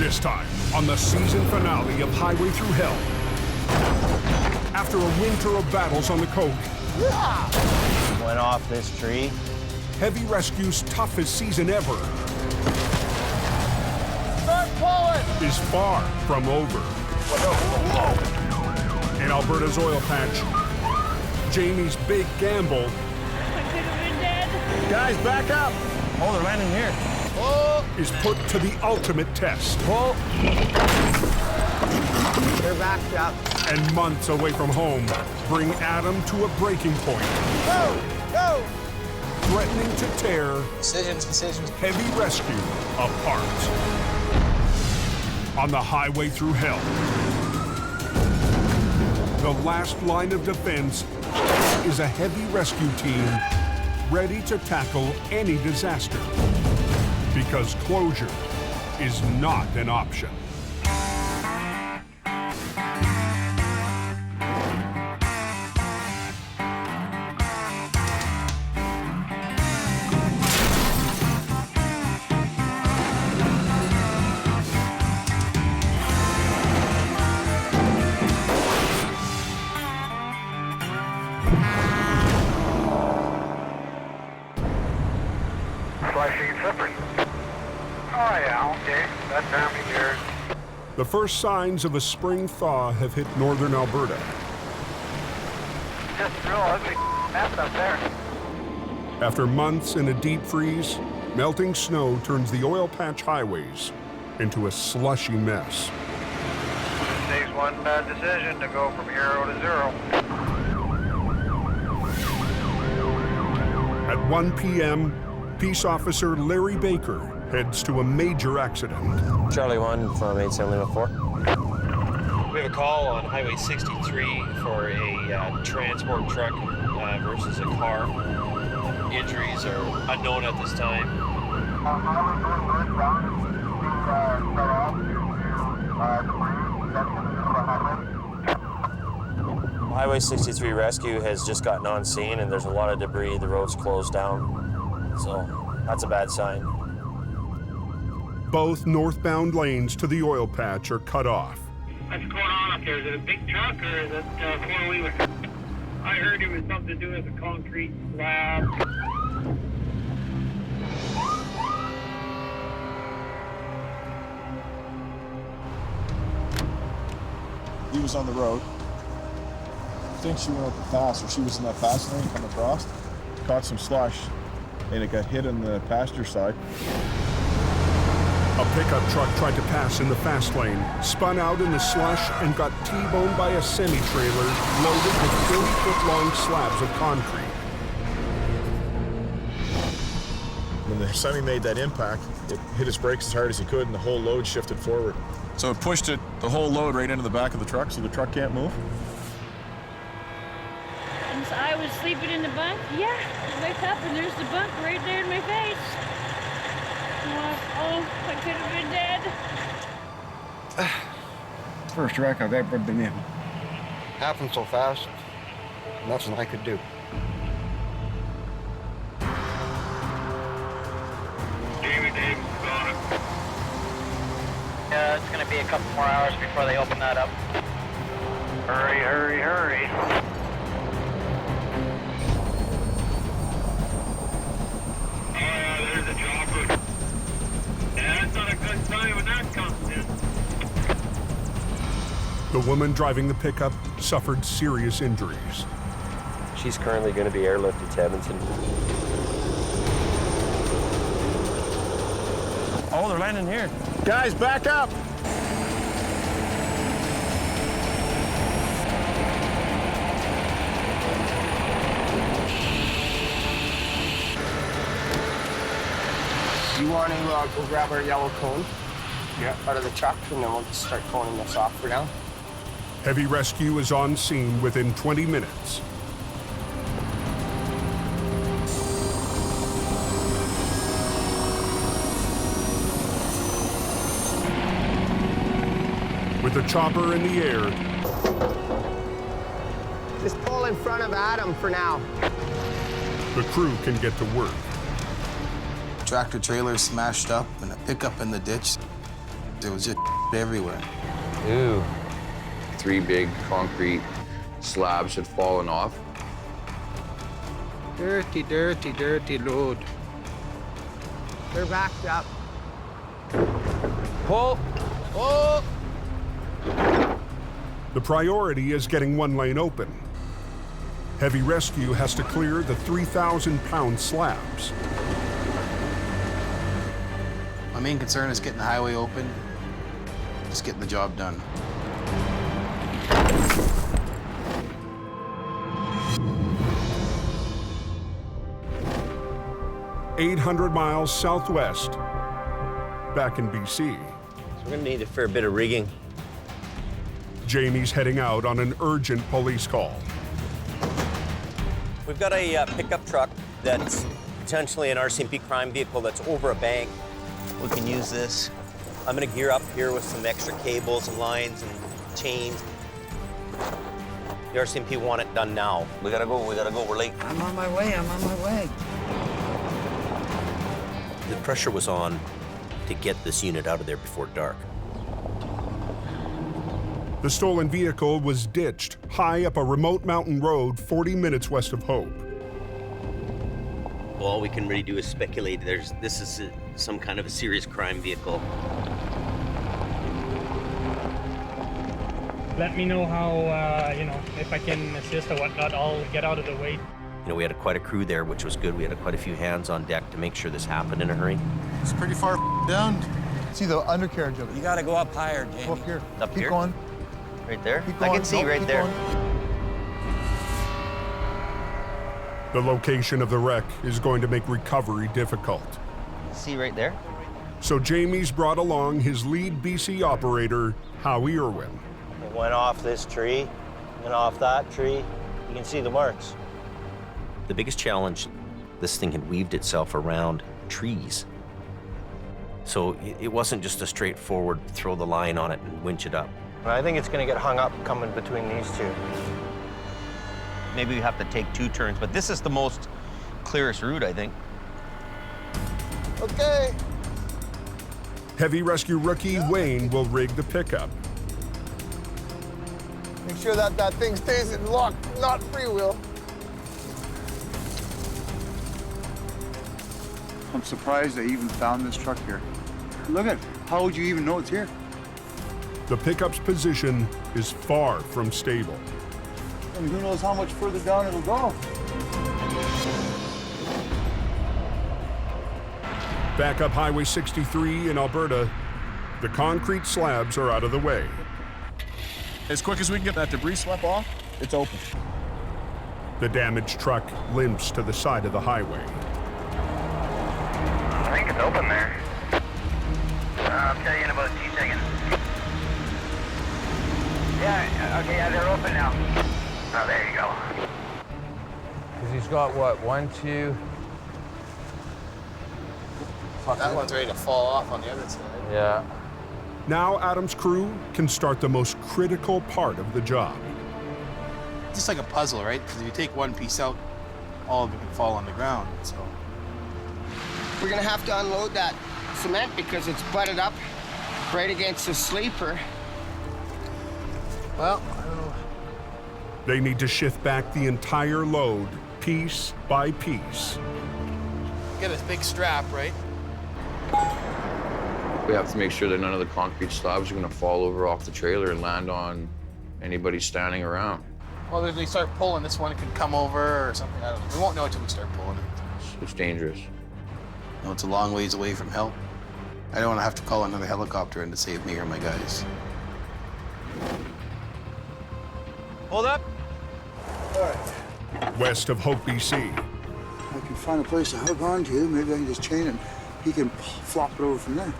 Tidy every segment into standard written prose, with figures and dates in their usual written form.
This time, on the season finale of Highway Through Hell. After a winter of battles on the coast, Went off this tree. Heavy Rescue's toughest season ever Start pulling! is far from over. In Alberta's oil patch, Jamie's big gamble I could have been dead. Guys, back up! Oh, they're landing here. Oh! is put to the ultimate test. Pull. They're backed up. And months away from home bring Adam to a breaking point, Go! Go! threatening to tear Decisions. Heavy Rescue apart. On the Highway Through Hell, the last line of defense is a heavy rescue team ready to tackle any disaster, because closure is not an option. The first signs of a spring thaw have hit northern Alberta. Just real ugly mess up there. After months in a deep freeze, melting snow turns the oil patch highways into a slushy mess. It takes one bad decision to go from 0 to 0. At 1 p.m., Peace Officer Larry Baker heads to a major accident. Charlie 1 from 8704. We have a call on Highway 63 for a transport truck versus a car. Injuries are unknown at this time. Highway 63 rescue has just gotten on scene and there's a lot of debris. The road's closed down. So that's a bad sign. Both northbound lanes to the oil patch are cut off. What's going on up there? Is it a big truck or is it four-wheeler? I heard it was something to do with a concrete slab. He was on the road. I think she went up the pass, or she was in that fast lane coming across. Caught some slush, and it got hit on the passenger side. A pickup truck tried to pass in the fast lane, spun out in the slush, and got T-boned by a semi-trailer loaded with 30-foot-long slabs of concrete. When the semi made that impact, it hit his brakes as hard as he could, and the whole load shifted forward. So it pushed the whole load right into the back of the truck, so the truck can't move. And so I was sleeping in the bunk. Yeah, I wake up and there's the bunk right there in my face. Oh, I could have been dead. First wreck I've ever been in. Happened so fast, nothing I could do. Dave's got it. It's going to be a couple more hours before they open that up. Hurry, hurry, hurry. Oh, yeah, there's a chopper. Yeah, that's not a good sign when that comes in. The woman driving the pickup suffered serious injuries. She's currently going to be airlifted to Edmonton. Oh, they're landing here. Guys, back up! You want to go grab our yellow cone? Yeah. Out of the truck, and then we'll just start coning this off for now. Heavy rescue is on scene within 20 minutes. With the chopper in the air, Just pull in front of Adam for now. the crew can get to work. Tractor trailer smashed up and a pickup in the ditch. There was just everywhere. Ooh. 3 big concrete slabs had fallen off. Dirty, dirty, dirty load. They're backed up. Pull. Oh! The priority is getting one lane open. Heavy rescue has to clear the 3,000-pound slabs. My main concern is getting the highway open, just getting the job done. "800 miles southwest, back in BC. So we're gonna need a fair bit of rigging. Jamie's heading out on an urgent police call. We've got a pickup truck that's potentially an RCMP crime vehicle that's over a bank. We can use this. I'm gonna gear up here with some extra cables and lines and chains. The RCMP want it done now. We gotta go, we're late. I'm on my way, I'm on my way. The pressure was on to get this unit out of there before dark. The stolen vehicle was ditched high up a remote mountain road 40 minutes west of Hope. Well, all we can really do is speculate. This is some kind of a serious crime vehicle. Let me know how, if I can assist or whatnot, I'll get out of the way. You know, we had quite a crew there, which was good. We had quite a few hands on deck to make sure this happened in a hurry. It's pretty far down. See the undercarriage of it. You gotta go up higher, Jamie. Go up here. Up Keep here? going. Right there? Keep I going. can see Nope, right keep there. going. The location of the wreck is going to make recovery difficult. See right there? So Jamie's brought along his lead BC operator, Howie Irwin. It went off this tree, went off that tree. You can see the marks. The biggest challenge, this thing had weaved itself around trees. So it wasn't just a straightforward throw the line on it and winch it up. I think it's gonna get hung up coming between these two. Maybe we have to take 2 turns, but this is the most clearest route, I think. Okay. Heavy rescue rookie Wayne will rig the pickup. Make sure that thing stays in lock, not freewheel. I'm surprised they even found this truck here. Look at, how would you even know it's here? The pickup's position is far from stable. I mean, who knows how much further down it'll go? Back up Highway 63 in Alberta, the concrete slabs are out of the way. As quick as we can get that debris swept off, it's open. The damaged truck limps to the side of the highway. I think it's open there. I'll tell you in about 2 seconds. Yeah, okay, yeah, they're open now. Oh, there you go. Because he's got what, 1, 2. That one's ready to fall off on the other side. Yeah. Now Adam's crew can start the most critical part of the job. Just like a puzzle, right? Because if you take one piece out, all of it can fall on the ground, so. We're gonna have to unload that cement because it's butted up right against the sleeper. Well, I don't know. They need to shift back the entire load, piece by piece. Get a big strap, right? We have to make sure that none of the concrete slabs are gonna fall over off the trailer and land on anybody standing around. Well, if they start pulling, this one could come over or something. I don't know. We won't know until we start pulling it. It's dangerous. No, it's a long ways away from help. I don't want to have to call another helicopter in to save me or my guys. Hold up. All right. West of Hope, BC. I can find a place to hook on to. Maybe I can just chain him. He can flop it over from there.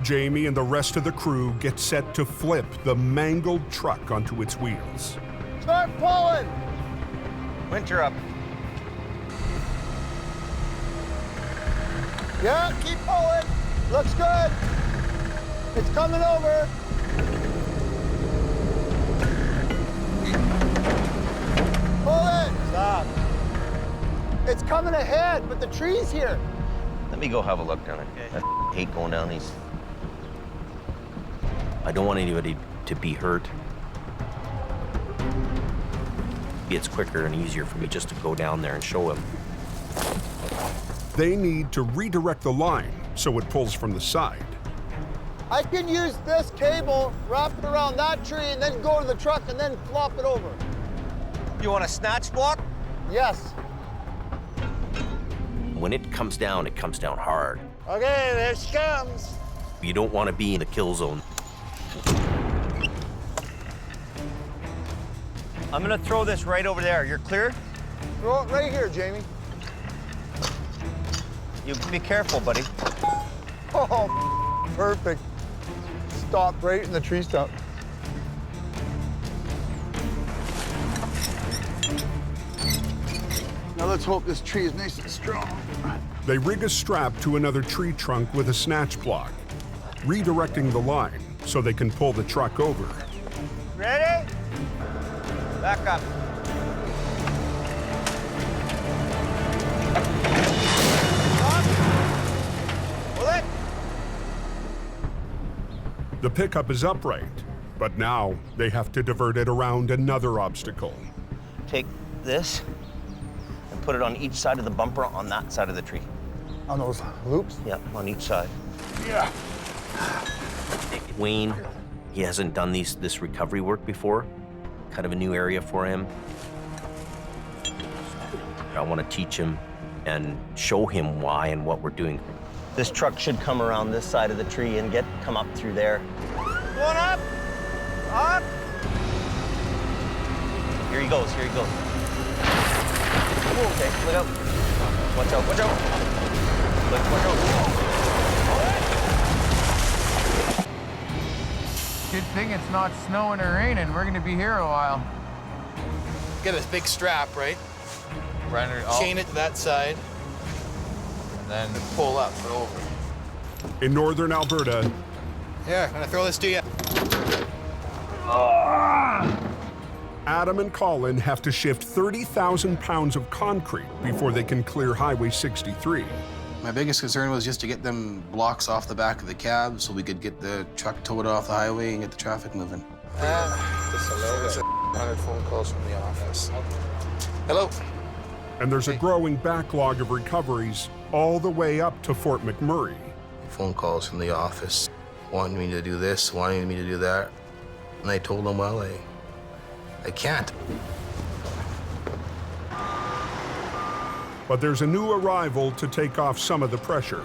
Jamie and the rest of the crew get set to flip the mangled truck onto its wheels. Start pulling! Winter up. Yeah, keep pulling. Looks good. It's coming over. Pull it. Stop. It's coming ahead, but the tree's here. Let me go have a look down it. I hate going down these. I don't want anybody to be hurt. It's quicker and easier for me just to go down there and show him. They need to redirect the line so it pulls from the side. I can use this cable, wrap it around that tree, and then go to the truck and then flop it over. You want a snatch block? Yes. When it comes down hard. Okay, there she comes. You don't want to be in the kill zone. I'm gonna throw this right over there. You're clear? Throw it right here, Jamie. You be careful, buddy. Oh, perfect. Stop right in the tree stump. Now let's hope this tree is nice and strong. They rig a strap to another tree trunk with a snatch block, redirecting the line so they can pull the truck over. Ready? Back up. Pull it. The pickup is upright, but now they have to divert it around another obstacle. Take this and put it on each side of the bumper on that side of the tree. On those loops? Yep, on each side. Yeah. Wayne, he hasn't done this recovery work before. Kind of a new area for him. I want to teach him and show him why and what we're doing. This truck should come around this side of the tree and come up through there. Going up, up. Here he goes, here he goes. Okay, look out. Watch out, watch out. Watch out. Good thing it's not snowing or raining. We're gonna be here a while. Get a big strap, right? Run it all. Chain it to that side. And then pull up and over. In northern Alberta, Here, I'm gonna throw this to you. Adam and Colin have to shift 30,000 pounds of concrete before they can clear Highway 63. My biggest concern was just to get them blocks off the back of the cab so we could get the truck towed off the highway and get the traffic moving. There's 100 phone calls from the office. Hello. And there's a growing backlog of recoveries all the way up to Fort McMurray. Phone calls from the office wanting me to do this, wanting me to do that. And I told them, well, I can't. But there's a new arrival to take off some of the pressure.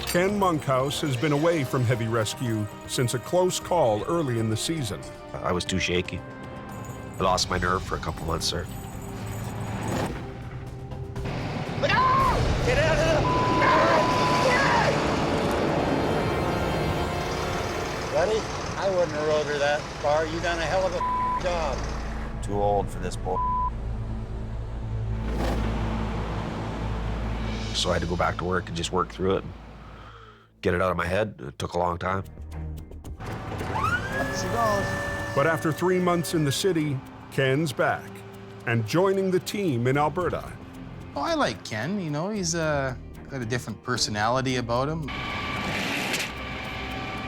Ken Monkhouse has been away from heavy rescue since a close call early in the season. I was too shaky. I lost my nerve for a couple months, sir. Look out! Get out of the... Buddy, I wouldn't have rode her that far. You done a hell of a job. Too old for this boy. So I had to go back to work and just work through it and get it out of my head. It took a long time. Up she goes. But after 3 months in the city, Ken's back and joining the team in Alberta. Oh, I like Ken. You know, he's got a different personality about him.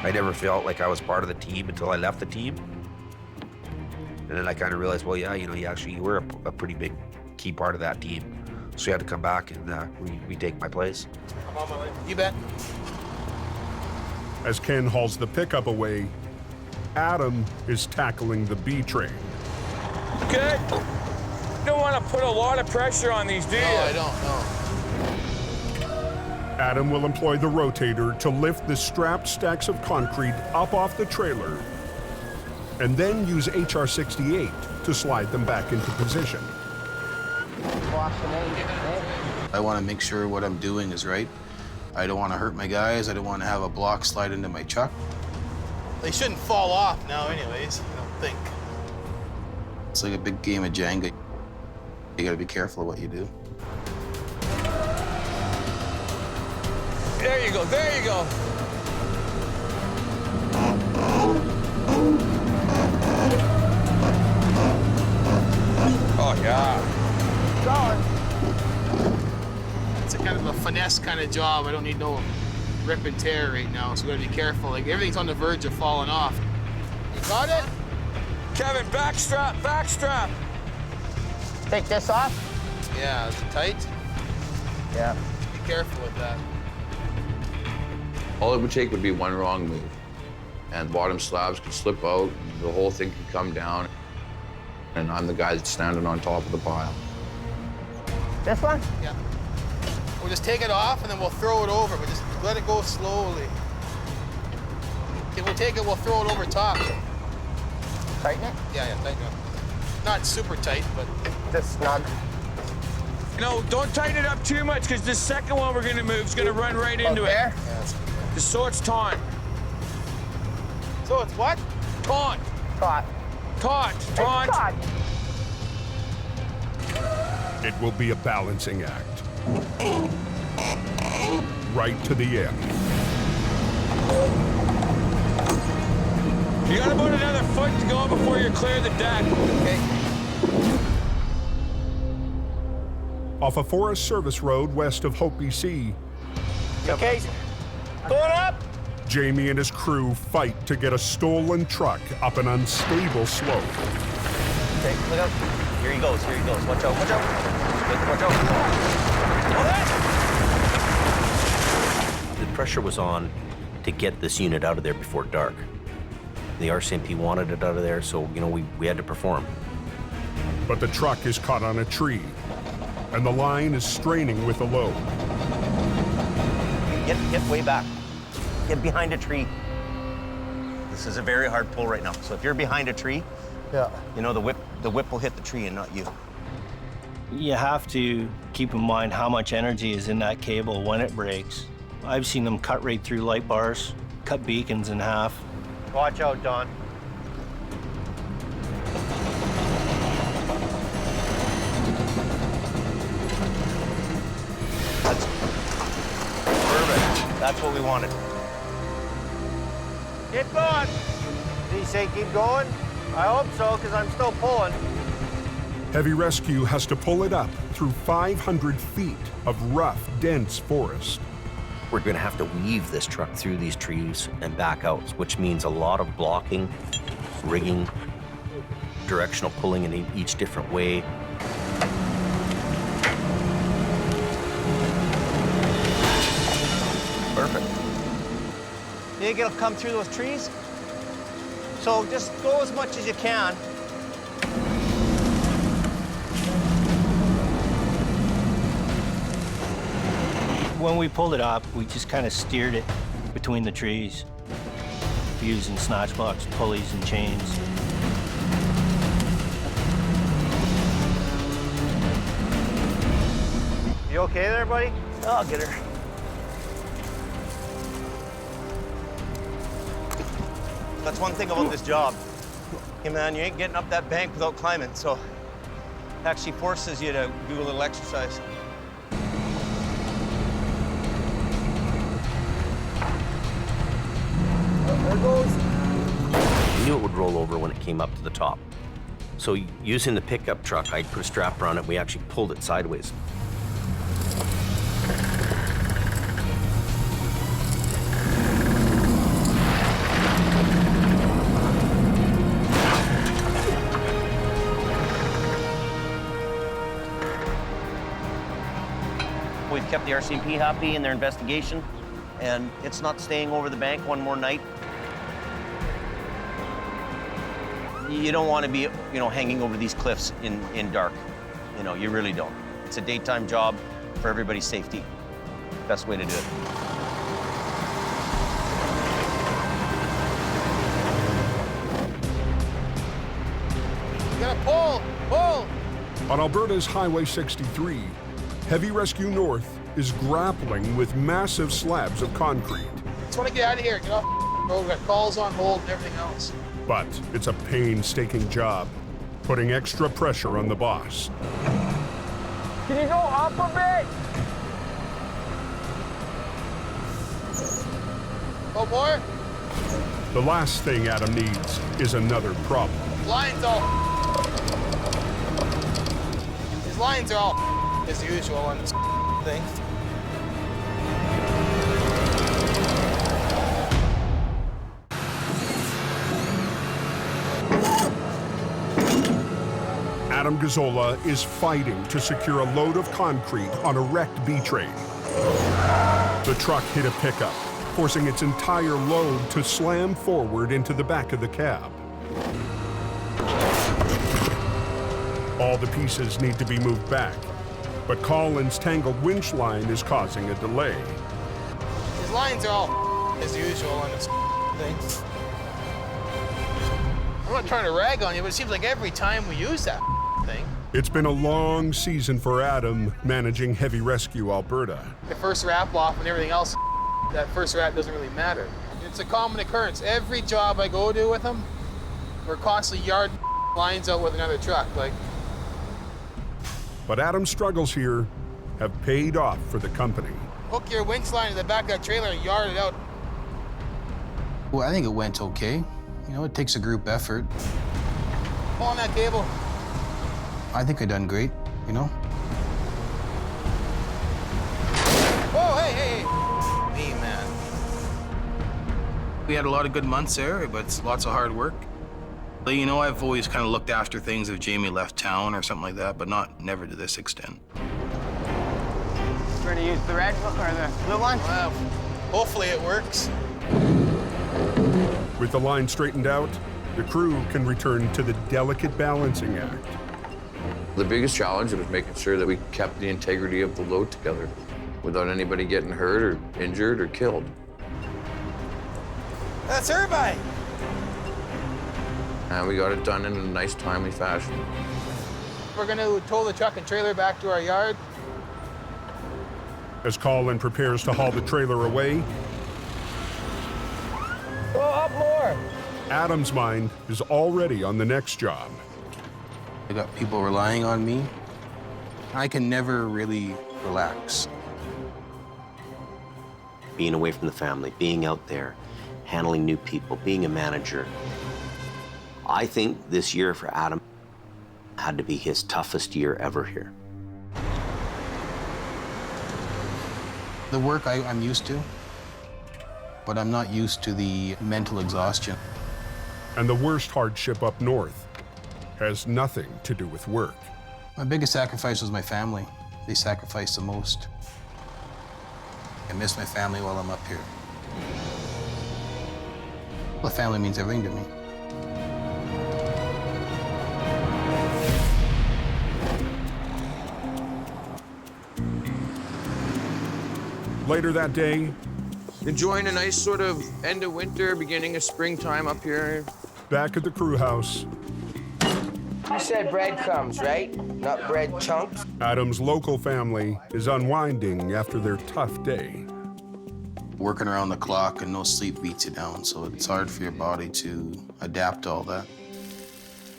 I never felt like I was part of the team until I left the team. And then I kind of realized, well, yeah, you know, you were a pretty big key part of that team. So you had to come back and retake my place. I'm on my way. You bet. As Ken hauls the pickup away, Adam is tackling the B train. Good. Don't want to put a lot of pressure on these, do you? No, I don't, no. Adam will employ the rotator to lift the strapped stacks of concrete up off the trailer and then use HR-68 to slide them back into position. I want to make sure what I'm doing is right. I don't want to hurt my guys. I don't want to have a block slide into my truck. They shouldn't fall off now anyways, I don't think. It's like a big game of Jenga. You got to be careful of what you do. There you go, there you go. Oh, yeah. Going. It's a kind of a finesse kind of job. I don't need no rip and tear right now, so we gotta be careful. Like, everything's on the verge of falling off. You got it? Kevin, backstrap, backstrap. Take this off? Yeah, is it tight? Yeah. Be careful with that. All it would take would be one wrong move, and bottom slabs could slip out, the whole thing could come down, and I'm the guy that's standing on top of the pile. This one? Yeah. We'll just take it off, and then we'll throw it over, but just let it go slowly. Okay, we'll take it, we'll throw it over top. Tighten it? Yeah, tighten it. Not super tight, but just snug. No, don't tighten it up too much, because the second one we're gonna move is gonna run right into it. Yeah, Just so it's taut. So it's what? Taut. Taut. Taut. Taut. Taut. It will be a balancing act. Right to the end. You got about another foot to go before you clear the deck. Okay. Off a Forest Service road west of Hope, BC, Okay. Going up. Jamie and his crew fight to get a stolen truck up an unstable slope. Okay, look out. Here he goes, here he goes. Watch out, watch out. Watch out. The pressure was on to get this unit out of there before dark. The RCMP wanted it out of there, so, you know, we had to perform. But the truck is caught on a tree, and the line is straining with the load. Get way back. Get behind a tree. This is a very hard pull right now. So if you're behind a tree, you know, the whip will hit the tree and not you. You have to keep in mind how much energy is in that cable when it breaks. I've seen them cut right through light bars, cut beacons in half. Watch out, Don. That's perfect. That's what we wanted. Keep going. Did he say keep going? I hope so, because I'm still pulling. Heavy rescue has to pull it up through 500 feet of rough, dense forest. We're going to have to weave this truck through these trees and back out, which means a lot of blocking, rigging, directional pulling in each different way. Perfect. You think it'll come through those trees? So just go as much as you can. When we pulled it up, we just kind of steered it between the trees, using snatch blocks, pulleys, and chains. You okay there, buddy? I'll get her. That's one thing about this job. Hey man, you ain't getting up that bank without climbing, so it actually forces you to do a little exercise. There goes. We knew it would roll over when it came up to the top. So using the pickup truck, I put a strap around it, we actually pulled it sideways. We've kept the RCMP happy in their investigation, and it's not staying over the bank one more night. You don't want to be, hanging over these cliffs in dark. You really don't. It's a daytime job for everybody's safety. Best way to do it. You gotta pull, pull. On Alberta's Highway 63, Heavy Rescue North is grappling with massive slabs of concrete. Just want to get out of here. Get off the road. We've got calls on hold and everything else. But it's a painstaking job, putting extra pressure on the boss. Can you go up a bit? Oh, more? The last thing Adam needs is another problem. Lines all. These lines are all as usual on this thing. Adam Gazzola is fighting to secure a load of concrete on a wrecked B-train. The truck hit a pickup, forcing its entire load to slam forward into the back of the cab. All the pieces need to be moved back, but Colin's tangled winch line is causing a delay. His lines are all as usual on this thing. I'm not trying to rag on you, but it seems like every time we use that thing. It's been a long season for Adam managing Heavy Rescue Alberta. The first wrap off and everything else, that first wrap doesn't really matter. It's a common occurrence. Every job I go to with them, we're constantly yarding lines out with another truck. But Adam's struggles here have paid off for the company. Hook your winch line to the back of that trailer and yard it out. Well, I think it went okay. You know, it takes a group effort. Pull on that cable. I think I done great, you know? Whoa, hey. Me, man. We had a lot of good months there, but it's lots of hard work. But, you know, I've always kind of looked after things if Jamie left town or something like that, but never to this extent. We're gonna use the red or the blue one? Well, hopefully it works. With the line straightened out, the crew can return to the delicate balancing act. The biggest challenge was making sure that we kept the integrity of the load together without anybody getting hurt or injured or killed. That's everybody. And we got it done in a nice, timely fashion. We're gonna tow the truck and trailer back to our yard. As Colin prepares to haul the trailer away, Go up more. Adam's mind is already on the next job. I got people relying on me. I can never really relax. Being away from the family, being out there, handling new people, being a manager. I think this year for Adam had to be his toughest year ever here. The work I'm used to, but I'm not used to the mental exhaustion. And the worst hardship up north has nothing to do with work. My biggest sacrifice was my family. They sacrificed the most. I miss my family while I'm up here. Well, family means everything to me. Later that day, Enjoying a nice sort of end of winter, beginning of springtime up here. back at the crew house, You said breadcrumbs, right? Not bread chunks? Adam's local family is unwinding after their tough day. Working around the clock and no sleep beats you down, so it's hard for your body to adapt to all that.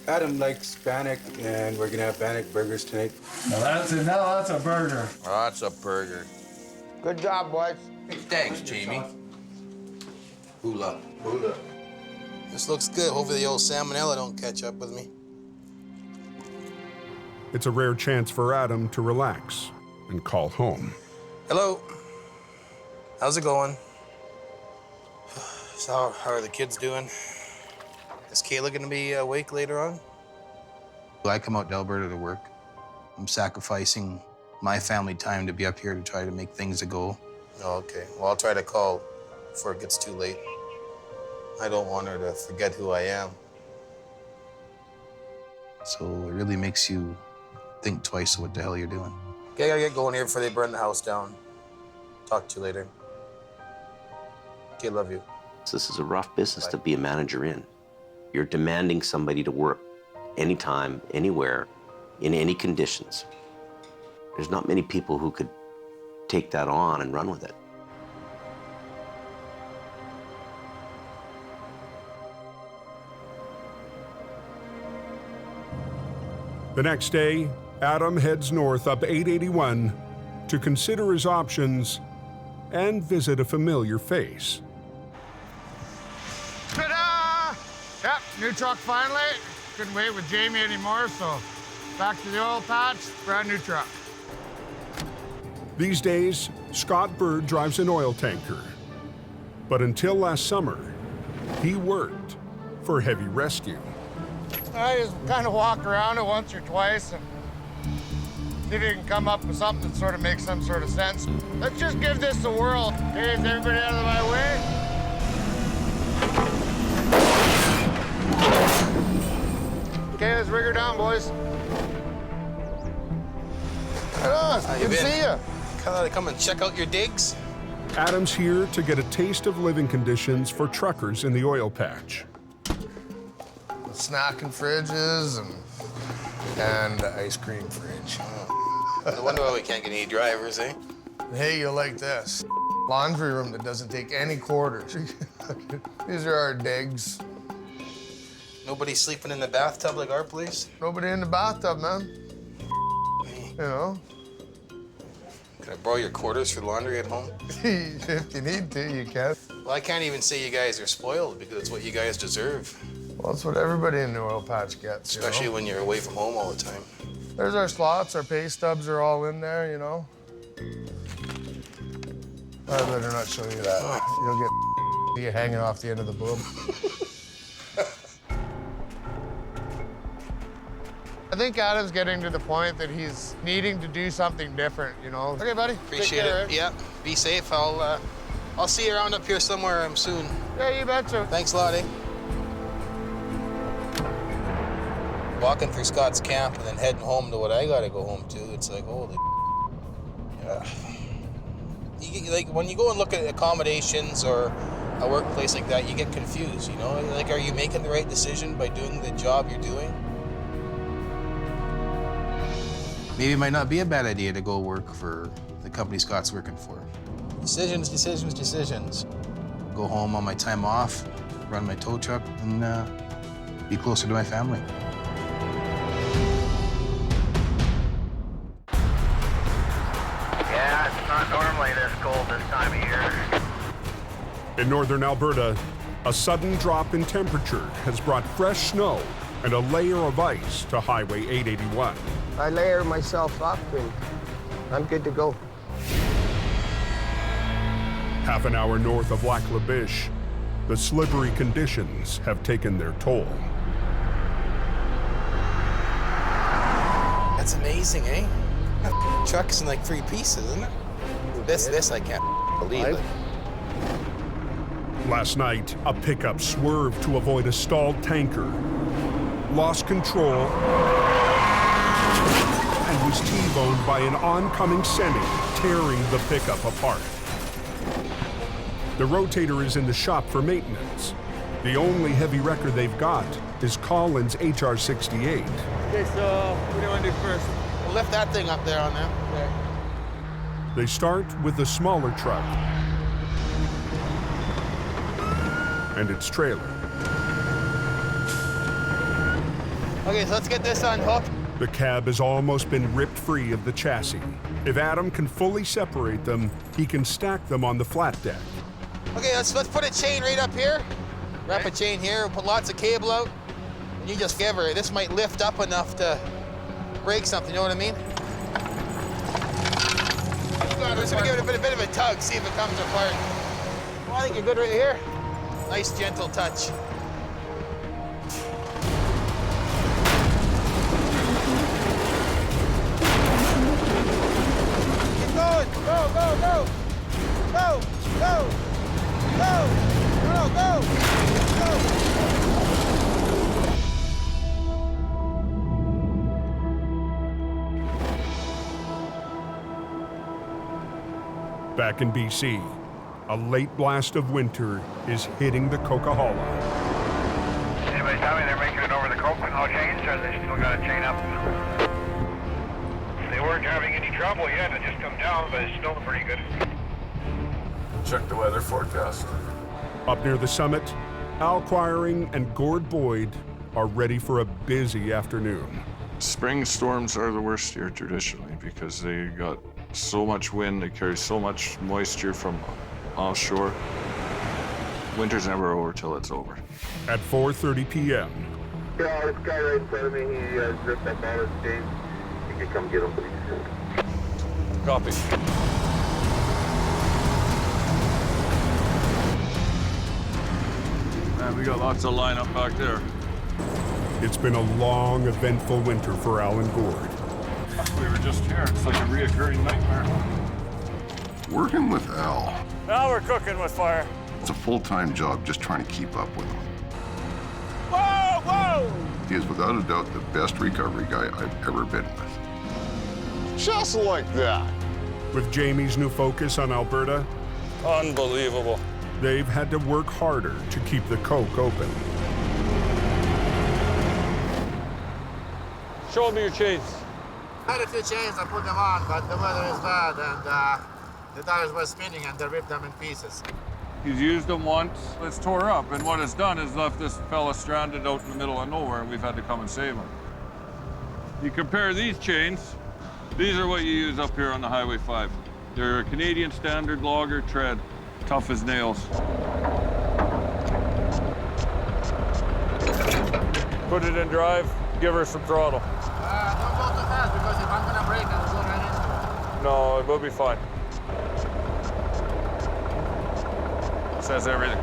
Adam likes Bannock, and we're gonna have Bannock burgers tonight. Now that's a burger. Oh, that's a burger. Good job, boys. Thanks, Jamie. Hula. Hula. This looks good. Hopefully the old salmonella don't catch up with me. It's a rare chance for Adam to relax and call home. Hello. How's it going? So how are the kids doing? Is Kayla gonna be awake later on? I come out to Alberta to work. I'm sacrificing my family time to be up here to try to make things a go. Oh, okay. Well, I'll try to call before it gets too late. I don't want her to forget who I am. So it really makes you think twice of what the hell you're doing. Okay, I gotta get going here before they burn the house down. Talk to you later. Okay, love you. This is a rough business to be a manager in. You're demanding somebody to work anytime, anywhere, in any conditions. There's not many people who could take that on and run with it. The next day, Adam heads north up 881 to consider his options and visit a familiar face. Ta-da! Yep, new truck finally. Couldn't wait with Jamie anymore, so back to the oil patch, brand new truck. These days, Scott Bird drives an oil tanker. But until last summer, he worked for Heavy Rescue. I just kind of walk around it once or twice and see if you can come up with something that sort of makes some sort of sense. Let's just give this a whirl. Okay, is everybody out of my way? Okay, let's rig her down, boys. Right on. Good to see you. Come and check out your digs. Adam's here to get a taste of living conditions for truckers in the oil patch. Snacking fridges and the ice cream fridge. No wonder why we can't get any drivers, eh? Hey, you'll like this. Laundry room that doesn't take any quarters. These are our digs. Nobody sleeping in the bathtub like our place? Nobody in the bathtub, man. You know? Can I borrow your quarters for laundry at home? If you need to, you can. Well, I can't even say you guys are spoiled because it's what you guys deserve. Well, that's what everybody in the oil patch gets, Especially when you're away from home all the time. There's our slots, our pay stubs are all in there, you know? I better not show you that. You'll get you hanging off the end of the boob. I think Adam's getting to the point that he's needing to do something different, you know? Okay, buddy. Appreciate it. Yeah, be safe. I'll see you around up here somewhere soon. Yeah, you betcha. Thanks a lot, eh? Walking through Scott's camp and then heading home to what I gotta go home to, it's like, holy yeah. Like, when you go and look at accommodations or a workplace like that, you get confused, you know? Like, are you making the right decision by doing the job you're doing? Maybe it might not be a bad idea to go work for the company Scott's working for. Decisions, decisions, decisions. Go home on my time off, run my tow truck, and be closer to my family. Yeah, it's not normally this cold this time of year. In northern Alberta, a sudden drop in temperature has brought fresh snow and a layer of ice to Highway 881. I layer myself up and I'm good to go. Half an hour north of Lac La Biche, the slippery conditions have taken their toll. That's amazing, eh? Truck's in like 3 pieces, isn't it? This I can't believe it. Last night, a pickup swerved to avoid a stalled tanker, lost control, and was T-boned by an oncoming semi, tearing the pickup apart. The rotator is in the shop for maintenance. The only heavy wrecker they've got is Collins' HR68. Okay, so what do you want to do first? We'll lift that thing up there on there. Okay. They start with the smaller truck and its trailer. Okay, so let's get this unhooked. The cab has almost been ripped free of the chassis. If Adam can fully separate them, he can stack them on the flat deck. Okay, let's put a chain right up here. Wrap a chain here, we'll put lots of cable out. And you just give her, this might lift up enough to break something, you know what I mean? Just gonna give it a bit of a tug, see if it comes apart. Well, I think you're good right here. Nice, gentle touch. Keep going, go, go, go. Go, go, go, go, go, go. Back in BC, a late blast of winter is hitting the Coquihalla. Anybody tell me they're making it over the Coquihalla chains, or they still got a chain up? They weren't having any trouble yet. It just come down, but it's still pretty good. Check the weather forecast. Up near the summit, Al Quiring and Gord Boyd are ready for a busy afternoon. Spring storms are the worst here traditionally because they got so much wind, they carry so much moisture from offshore. Winter's never over till it's over. At 4:30 p.m. Yeah, this guy right in front of me, he ripped up all his chains. You can come get him, please. Copy. Man, we got lots of line up back there. It's been a long, eventful winter for Al and Gord. We were just here. It's like a reoccurring nightmare. Working with Al, Now we're cooking with fire. it's a full-time job just trying to keep up with him. Whoa, whoa! He is without a doubt the best recovery guy I've ever been with. Just like that. With Jamie's new focus on Alberta, Unbelievable. they've had to work harder to keep the coke open. Show me your chains. I had a few chains, I put them on, but the weather is bad and the tires were spinning and they ripped them in pieces. He's used them once, it's tore up, and what it's done is left this fella stranded out in the middle of nowhere, and we've had to come and save him. You compare these chains, these are what you use up here on the Highway 5. They're a Canadian standard logger tread, tough as nails. Put it in drive, give her some throttle. Don't go too fast because if I'm gonna brake, I will go right into it. No, it will be fine. Says everything.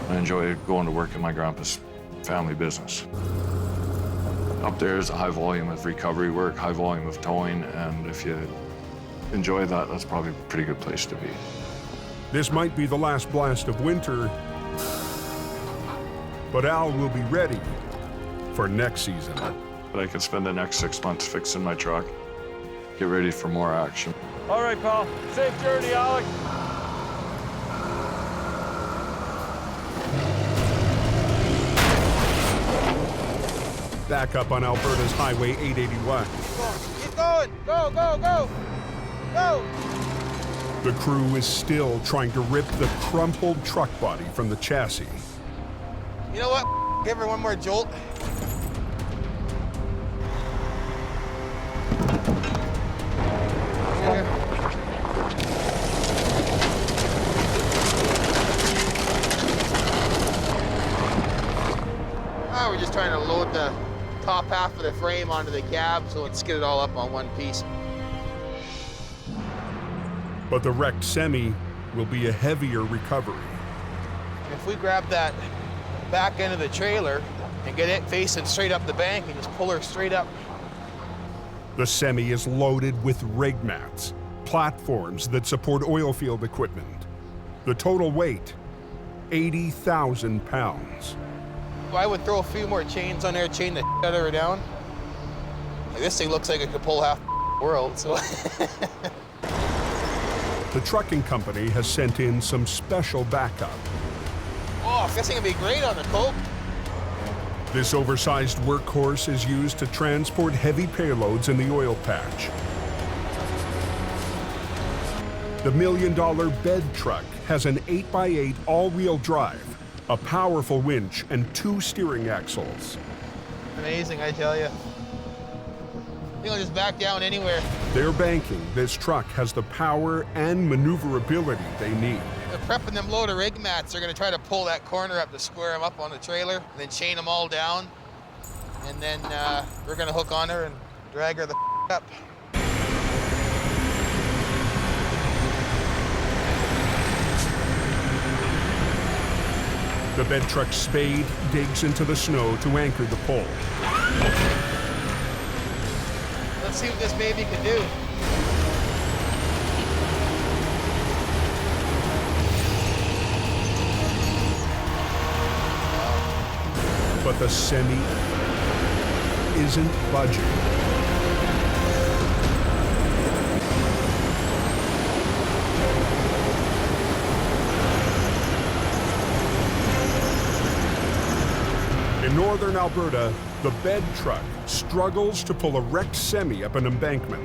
I enjoy going to work in my grandpa's family business. Up there is a high volume of recovery work, high volume of towing, and if you enjoy that, that's probably a pretty good place to be. This might be the last blast of winter, but Al will be ready for next season. But I could spend the next 6 months fixing my truck, get ready for more action. All right, pal. Safe journey, Alec. Back up on Alberta's Highway 881. Keep going. Go, go, go. Go. The crew is still trying to rip the crumpled truck body from the chassis. You know what? Give her one more jolt. We're just trying to load the top half of the frame onto the cab so let's get it all up on one piece. But the wrecked semi will be a heavier recovery. If we grab that back end of the trailer and get it facing straight up the bank and just pull her straight up. The semi is loaded with rig mats, platforms that support oil field equipment. The total weight, 80,000 pounds. I would throw a few more chains on there, chain the out of her down. Like, this thing looks like it could pull half the world, so. The trucking company has sent in some special backup. Oh, this thing would be great on the coke. This oversized workhorse is used to transport heavy payloads in the oil patch. The $1 million bed truck has an 8x8 all-wheel drive, a powerful winch, and 2 steering axles. Amazing, I tell you. You'll just back down anywhere. They're banking this truck has the power and maneuverability they need. They're prepping them load of rig mats. They're gonna try to pull that corner up to square them up on the trailer, and then chain them all down. And then we're gonna hook on her and drag her the up. The bed truck's spade digs into the snow to anchor the pole. Let's see what this baby can do. But the semi isn't budging. In northern Alberta, the bed truck struggles to pull a wrecked semi up an embankment.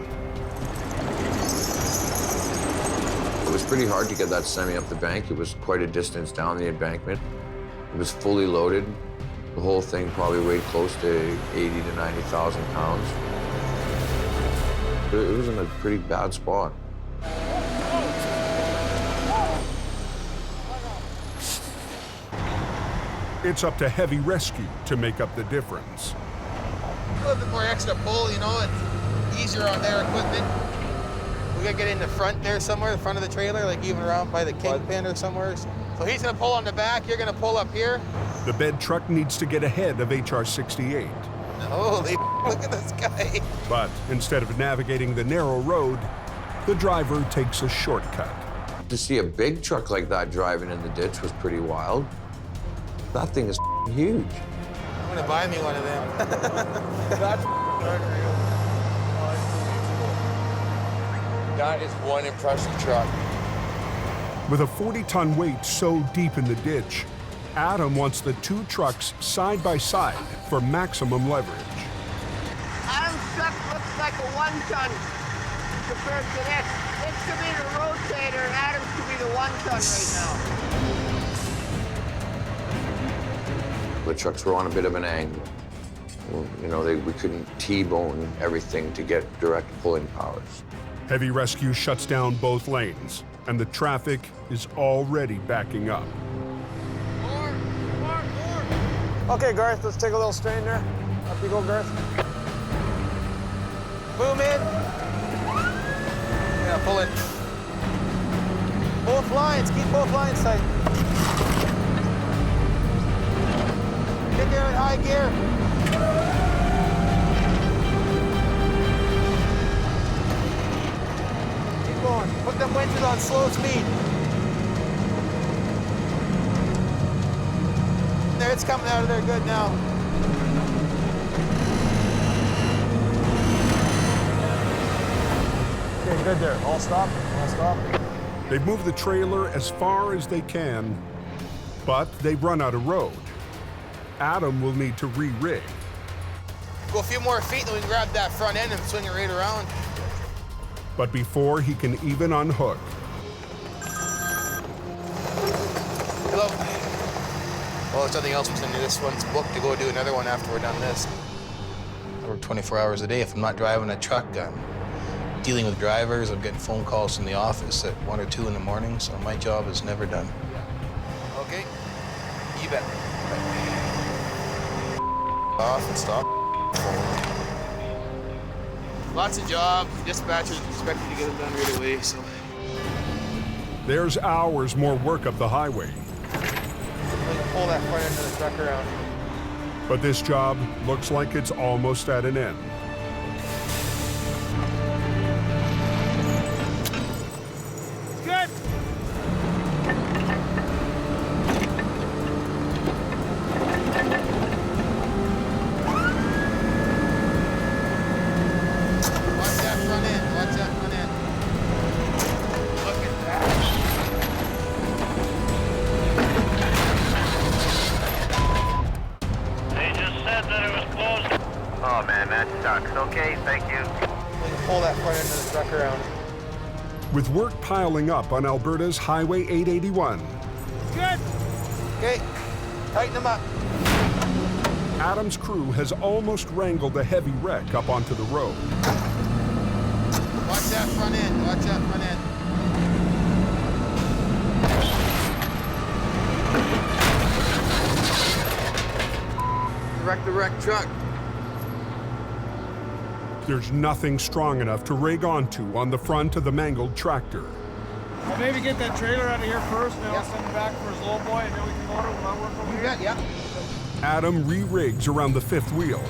It was pretty hard to get that semi up the bank. It was quite a distance down the embankment. It was fully loaded. The whole thing probably weighed close to 80 to 90,000 pounds. It was in a pretty bad spot. It's up to heavy rescue to make up the difference. A little bit more extra pull, you know, it's easier on their equipment. We gotta get in the front there somewhere, the front of the trailer, like even around by the kingpin or somewhere. So So he's gonna pull on the back, you're gonna pull up here. The bed truck needs to get ahead of HR-68. Holy, look at this guy. But instead of navigating the narrow road, the driver takes a shortcut. To see a big truck like that driving in the ditch was pretty wild. That thing is huge. I'm gonna buy me one of them. That is one impressive truck. With a 40-ton weight so deep in the ditch, Adam wants the two trucks side by side for maximum leverage. Adam's truck looks like a 1-ton compared to this. This could be the rotator, and Adam's could be the 1-ton right now. The trucks were on a bit of an angle. Well, you know, we couldn't T-bone everything to get direct pulling powers. Heavy rescue shuts down both lanes, and the traffic is already backing up. Okay, Garth, let's take a little strain there. Up you go, Garth. Boom in. Yeah, pull it. Both lines, keep both lines tight. Get there in high gear. Keep going. Put them winches on slow speed. There, it's coming out of there good now. Okay, good there. All stop. All stop. They've moved the trailer as far as they can, but they've run out of road. Adam will need to re-rig. Go a few more feet, then we can grab that front end and swing it right around. But before he can even unhook, Hello. Well, there's nothing else we can do. This one's booked to go do another one after we're done this. I work 24 hours a day. If I'm not driving a truck, I'm dealing with drivers. I'm getting phone calls from the office at 1 or 2 in the morning, so my job is never done. Okay, you bet. Off and stop. Lots of jobs. Dispatchers expect you to get them done right away, so. there's hours more work up the highway. Pull that front end of the truck around. But this job looks like it's almost at an end. Good. Watch that front end. Watch that front end. Look at that. They just said that it was closed. Oh man, that sucks. Okay, thank you. We can pull that front end of the truck around. With work piling up on Alberta's Highway 881, Good. Okay, tighten them up. Adam's crew has almost wrangled a heavy wreck up onto the road. Watch that front end. Watch that front end. Wreck the wrecked truck. There's nothing strong enough to rig onto on the front of the mangled tractor. I'll maybe get that trailer out of here first, and then I'll send him back for his little boy, and then we can order when I work over here. Yeah. Adam re-rigs around the fifth wheel.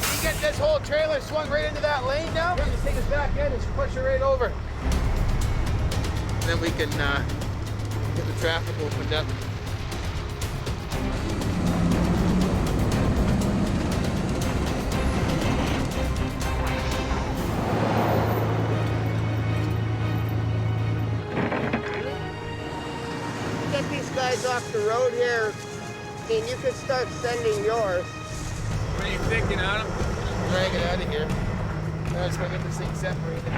You get this whole trailer swung right into that lane now? Yeah, just take us back in and push it right over. Then we can get the traffic opened up. Get these guys off the road here, and you can start sending yours. What are you thinking, Adam? Drag it out of here. Now it's gonna get this thing separated.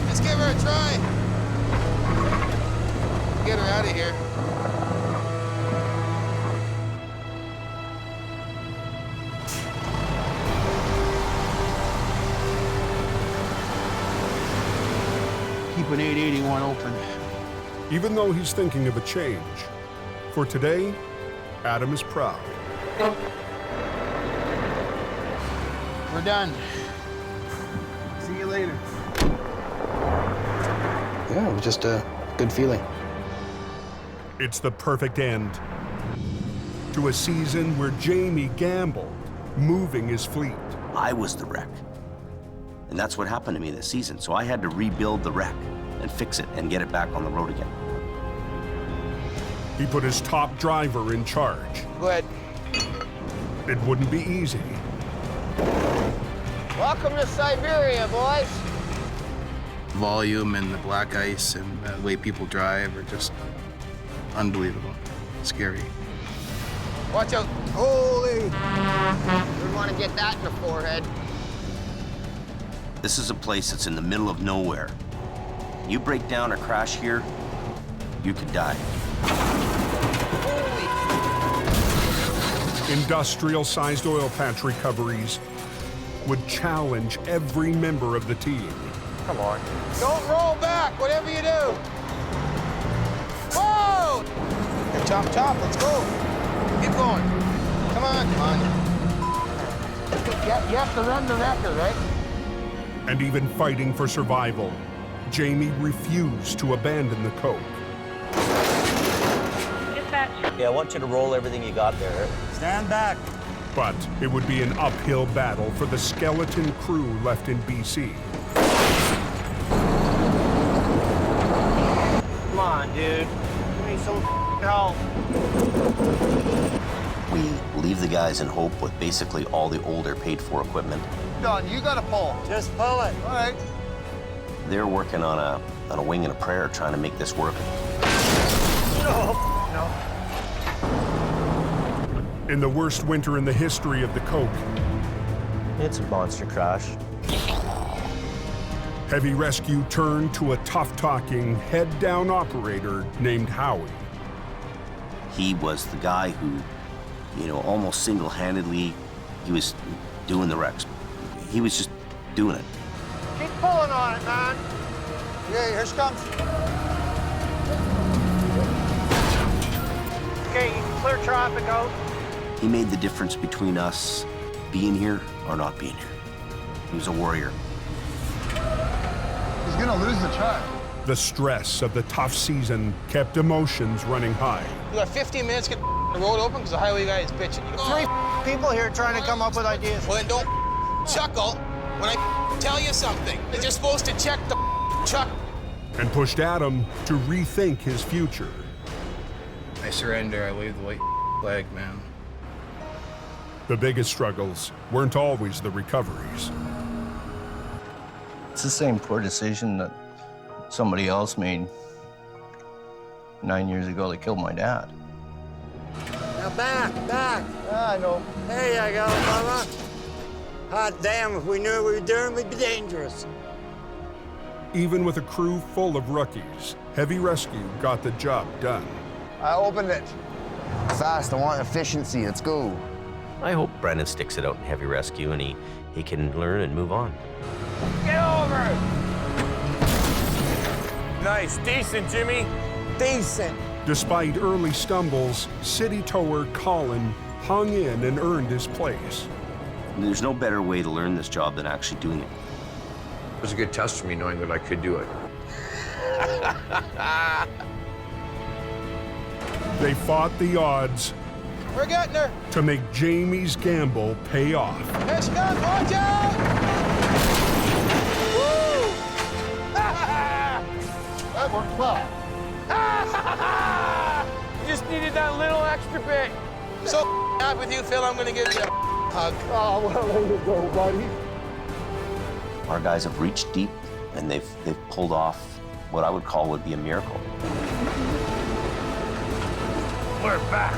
Let's give her a try. Get her out of here. an 881 open. Even though he's thinking of a change, for today, Adam is proud. We're done. See you later. Yeah, it was just a good feeling. It's the perfect end to a season where Jamie gambled, moving his fleet. I was the wreck. And that's what happened to me this season. So I had to rebuild the wreck and fix it and get it back on the road again. He put his top driver in charge. Go ahead. It wouldn't be easy. Welcome to Siberia, boys. Volume and the black ice and the way people drive are just unbelievable. Scary. Watch out. Holy. We want to get that in the forehead. This is a place that's in the middle of nowhere. You break down or crash here, you could die. Industrial-sized oil patch recoveries would challenge every member of the team. Come on. Don't roll back, whatever you do. Whoa! You're top, let's go. Keep going. Come on, come on. You have to run the record, right? And even fighting for survival, Jamie refused to abandon the Coke. Dispatch. Yeah, I want you to roll everything you got there. Stand back. But it would be an uphill battle for the skeleton crew left in BC. Come on, dude. Give me some help. We leave the guys in Hope with basically all the older paid-for equipment. Don, you gotta pull. Just pull it. All right. They're working on a wing and a prayer trying to make this work. No. In the worst winter in the history of the Coke, It's a monster crash. heavy rescue turned to a tough-talking, head-down operator named Howie. He was the guy who, almost single-handedly, he was doing the wrecks. He was just doing it. Keep pulling on it, man. Yeah, here she comes. Okay, you can clear traffic out. He made the difference between us being here or not being here. He was a warrior. He's gonna lose the truck. The stress of the tough season kept emotions running high. You got 15 minutes to get the road open because the highway guy is bitching. You got 3 people here trying to come up with ideas. Well, then don't chuckle when I tell you something. You're supposed to check the truck. And pushed Adam to rethink his future. I surrender. I wave the white flag, man. The biggest struggles weren't always the recoveries. It's the same poor decision that somebody else made 9 years ago that killed my dad. Now back. I know. There you go, Mama. Hot damn, if we knew what we were doing, we'd be dangerous. Even with a crew full of rookies, Heavy Rescue got the job done. I opened it. Fast, I want efficiency, let's go. I hope Brendan sticks it out in Heavy Rescue and he can learn and move on. Get over! Nice, decent, Jimmy. Decent. Despite early stumbles, city tower Colin hung in and earned his place. There's no better way to learn this job than actually doing it. It was a good test for me knowing that I could do it. They fought the odds We're getting her. to make Jamie's gamble pay off. Here she comes, watch out! Woo! That worked well. You just needed that little extra bit. So happy with you, Phil. I'm gonna give you a hug. Oh, well, there you go, buddy. Our guys have reached deep and they've pulled off what I would call would be a miracle. We're back.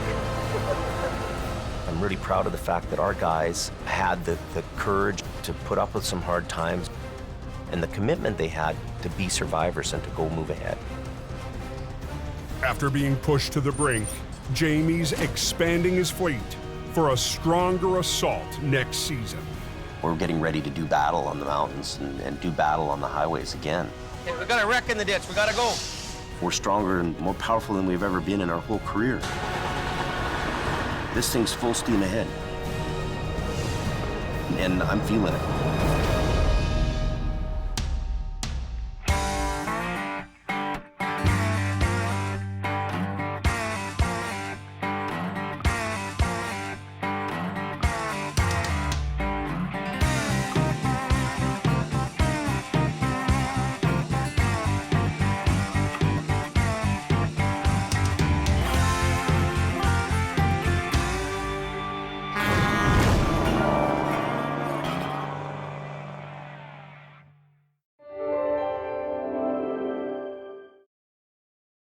I'm really proud of the fact that our guys had the courage to put up with some hard times and the commitment they had to be survivors and to go move ahead. After being pushed to the brink, Jamie's expanding his fleet for a stronger assault next season. We're getting ready to do battle on the mountains and do battle on the highways again. We got a wreck in the ditch. We gotta go. We're stronger and more powerful than we've ever been in our whole career. This thing's full steam ahead. And I'm feeling it.